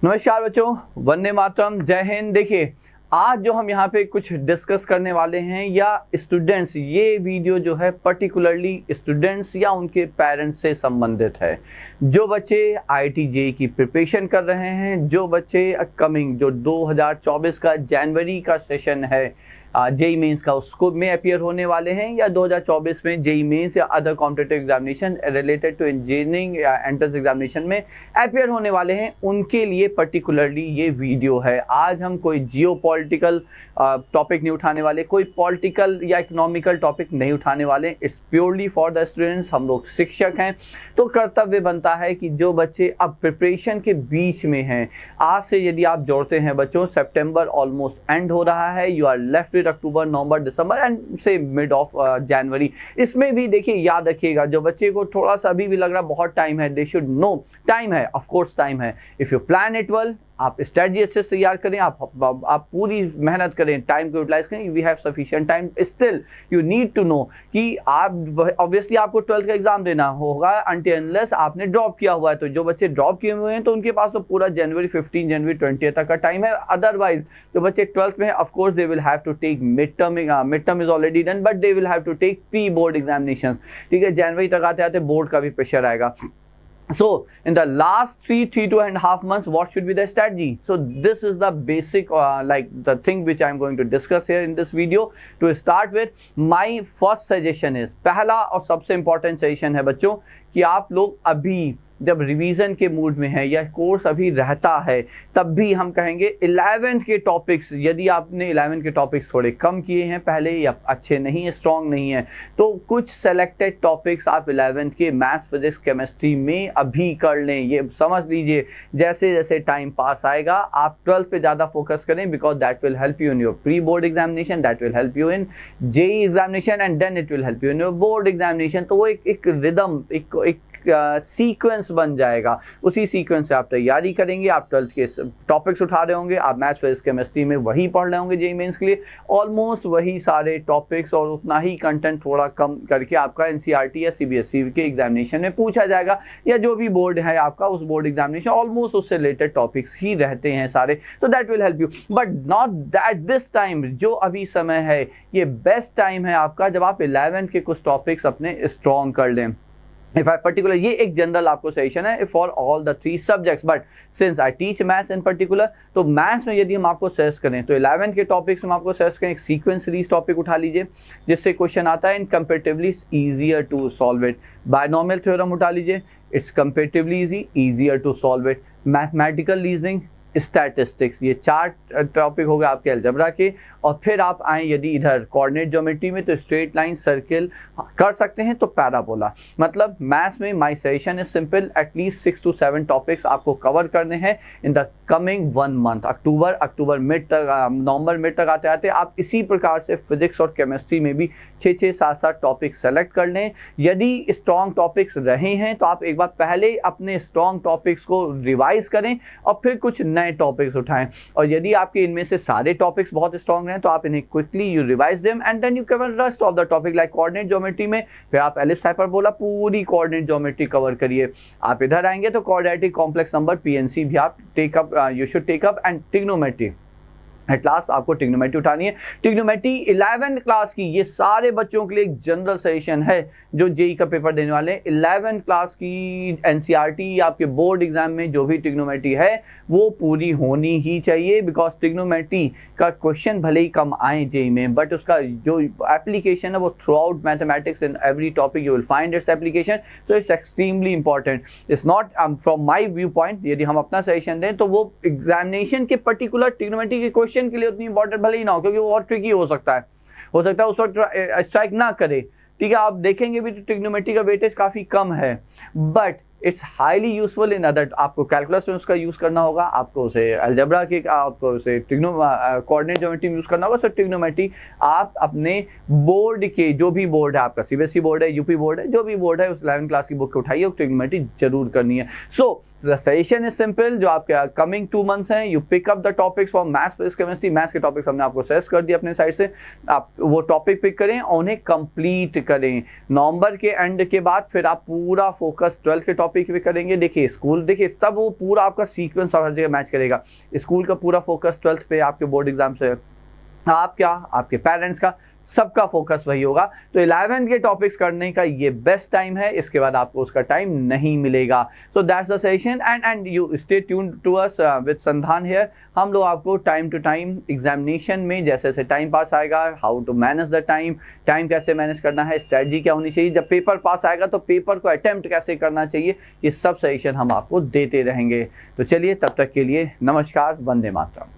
नमस्कार बच्चों, वंदे मातरम, जय हिंद। देखिए, आज जो हम यहाँ पे कुछ डिस्कस करने वाले हैं या स्टूडेंट्स, ये वीडियो जो है पर्टिकुलरली स्टूडेंट्स या उनके पेरेंट्स से संबंधित है। जो बच्चे आईआईटी जेईई की प्रिपरेशन कर रहे हैं, जो बच्चे कमिंग जो 2024 का जनवरी का सेशन है जेईई मेंस का, उसको में अपियर होने वाले हैं, या 2024 में जेईई मेंस या other competitive examination related to engineering या एंट्रेंस एग्जामिनेशन में अपियर होने वाले हैं, उनके लिए पर्टिकुलरली ये वीडियो है। आज हम कोई जियो पॉलिटिकल टॉपिक नहीं उठाने वाले, कोई पॉलिटिकल या इकोनॉमिकल टॉपिक नहीं उठाने वाले। It's purely for the students. हम लोग शिक्षक हैं तो कर्तव्य बनता है कि जो बच्चे अब प्रिपरेशन के बीच में हैं, आज से यदि आप जोड़ते हैं बच्चों, सितंबर ऑलमोस्ट एंड हो रहा है, you are left with October, November, December and से मिड ऑफ जनवरी। इसमें भी देखिए, याद रखिएगा, जो बच्चे को थोड़ा सा अभी भी लग रहा है बहुत टाइम है, दे शुड नो टाइम है, ऑफ कोर्स टाइम है। If you plan it well, आप स्ट्रेटजी अच्छे से तैयार करें, आप पूरी मेहनत करें, टाइम को यूटिलाइज करें, we have sufficient time. Still you need to know कि आप ऑब्वियसली आपको 12th का एग्जाम देना होगा अनटिल अनलेस आपने ड्रॉप किया हुआ है। तो जो बच्चे ड्रॉप किए हुए हैं तो उनके पास तो पूरा जनवरी 15 जनवरी 20 तक का टाइम है। अदरवाइज जो बच्चे 12th में है, of course they will have to take mid term is already done, but they will have to take pre board examination. ठीक है, जनवरी तक आते आते बोर्ड का भी प्रेशर आएगा। So in the last three to and a half months, what should be the strategy? So this is the basic like the thing which I'm going to discuss here in this video. To start with, my first suggestion is, पहला और सबसे important suggestion है बच्चों कि आप लोग अभी जब रिवीजन के मूड में है या कोर्स अभी रहता है, तब भी हम कहेंगे 11th के टॉपिक्स, यदि आपने 11th के टॉपिक्स थोड़े कम किए हैं पहले या अच्छे नहीं है, स्ट्रॉन्ग नहीं है, तो कुछ सेलेक्टेड टॉपिक्स आप 11th के मैथ्स, फिजिक्स, केमिस्ट्री में अभी कर लें। ये समझ लीजिए, जैसे जैसे टाइम पास आएगा आप 12th पे ज़्यादा फोकस करें, because that will help you in your pre board examination, that will help you in JEE examination and then it will help you in your board examination. तो वो एक रिदम, एक सीक्वेंस बन जाएगा। उसी सीक्वेंस से आप तैयारी करेंगे। आप 12th के टॉपिक्स उठा रहे होंगे, आप मैथ्स, फिजिक्स, केमिस्ट्री में वही पढ़ रहे होंगे जेईई मेंस के लिए, ऑलमोस्ट वही सारे टॉपिक्स और उतना ही कंटेंट थोड़ा कम करके आपका एनसीईआरटी या सीबीएसई के एग्जामिनेशन में पूछा जाएगा, या जो भी बोर्ड है आपका उस बोर्ड एग्जामिनेशन ऑलमोस्ट उससे रिलेटेड टॉपिक्स ही रहते हैं सारे। तो that will help you, but not that this time. जो अभी समय है, ये बेस्ट टाइम है आपका जब आप 11th के कुछ टॉपिक्स अपने स्ट्रॉन्ग कर लें। If I particular, ये एक जनरल आपको सजेशन है for all the 3 subjects, but since I teach maths in particular, तो मैथ्स में यदि हम आपको सजेस्ट करें तो 11th के टॉपिक्स में आपको सजेस्ट करें, एक सीक्वेंस सीरीज टॉपिक उठा लीजिए जिससे क्वेश्चन आता है in comparatively easier to solve it. Binomial theorem उठा लीजिए, it's comparatively easier to solve it. Mathematical reasoning, statistics, ये 4 टॉपिक हो गए आपके अलजेब्रा के। और फिर आप आए यदि इधर कोऑर्डिनेट ज्योमेट्री में, तो स्ट्रेट लाइन, सर्किल कर सकते हैं, तो पैराबोला। मतलब मैथ्स में my suggestion is simple, at least 6 to 7 topics आपको कवर करने हैं in the coming 1 month. October mid तक, नवंबर मिड तक आते आते आप इसी प्रकार से फिजिक्स और केमिस्ट्री में भी 6 7 टॉपिक सेलेक्ट कर लें। यदि स्ट्रॉन्ग टॉपिक्स रहे हैं तो आप एक बार पहले अपने स्ट्रॉन्ग टॉपिक्स को रिवाइज करें और फिर कुछ नए टॉपिक्स उठाएं। और यदि आपके इनमें से सारे टॉपिक्स बहुत स्ट्रॉन्ग हैं तो आप इन्हें quickly you revise them and then you cover rest of the topic. Like coordinate geometry में फिर आप एलिप्स, हाइपरबोला, पूरी कोऑर्डिनेट ज्योमेट्री कवर करिए। आप इधर आएंगे तो क्वाड्रेटिक कॉम्प्लेक्स नंबर, पीएनसी भी आप take up, you should take up, and trigonometry. At last आपको ट्रिग्नोमेट्री उठानी है। ट्रिग्नोमेट्री 11th क्लास की, ये सारे बच्चों के लिए एक जनरल सजेशन है जो जेईई का पेपर देने वाले हैं। 11th क्लास की एनसीईआरटी आपके बोर्ड एग्जाम में जो भी ट्रिग्नोमेट्री है वो पूरी होनी ही चाहिए, बिकॉज ट्रिग्नोमेट्री का क्वेश्चन भले ही कम आए जेईई में, बट उसका जो एप्लीकेशन है वो through out mathematics in every topic you will find its application. So it's extremely important. It's not from my view point, यदि हम अपना सजेशन दें तो वो एग्जामिनेशन के पर्टिकुलर ट्रिग्नोमेट्री के क्वेश्चन के लिए उतनी इंपॉर्टेंट भले ही ना हो, क्योंकि वो और ट्रिकी हो सकता है उस वक्त स्ट्राइक ना करे। ठीक है, आप देखेंगे भी तो ट्रिग्नोमेट्री का वेटेज काफी कम है, but it's highly useful in other. आपको कैलकुलस में उसका यूज करना होगा, आपको उसे अलजेब्रा के, आपको उसे कोऑर्डिनेट ज्योमेट्री में यूज करना होगा। सो ट्रिग्नोमेट्री आप अपने बोर्ड के, जो भी बोर्ड है आपका, सीबीएसई बोर्ड है, यूपी बोर्ड है, जो भी बोर्ड है, उस 11th क्लास की बुक उठाइए और ट्रिग्नोमेट्री जरूर करनी है। So the suggestion is simple, जो आपके कमिंग 2 मंथ्स हैं, you pick up the topics from maths, physics, chemistry. Maths के टॉपिक्स हमने आपको सजेस्ट कर दिया अपने साइड से, आप वो टॉपिक पिक करें और उन्हें कंप्लीट करें। नवंबर के एंड के बाद फिर आप पूरा फोकस 12th के टॉपिक पे करेंगे। देखिए स्कूल, देखिए तब वो पूरा आपका सीक्वेंस हर जगह मैच करेगा। स्कूल का पूरा फोकस 12th पे, आपके बोर्ड एग्जाम से आप क्या, आपके पेरेंट्स का, सबका फोकस वही होगा। तो 11th के टॉपिक्स करने का ये बेस्ट टाइम है, इसके बाद आपको उसका टाइम नहीं मिलेगा। So that's the session and you stay tuned to us with Sandhan here. हम लोग आपको टाइम टू टाइम एग्जामिनेशन में जैसे जैसे टाइम पास आएगा, how to manage the time, time कैसे मैनेज करना है, स्ट्रेटजी क्या होनी चाहिए, जब पेपर पास आएगा तो पेपर को अटेम्प्ट कैसे करना चाहिए, ये सब सजेशन हम आपको देते रहेंगे। तो चलिए तब तक के लिए नमस्कार, वंदे मातरम।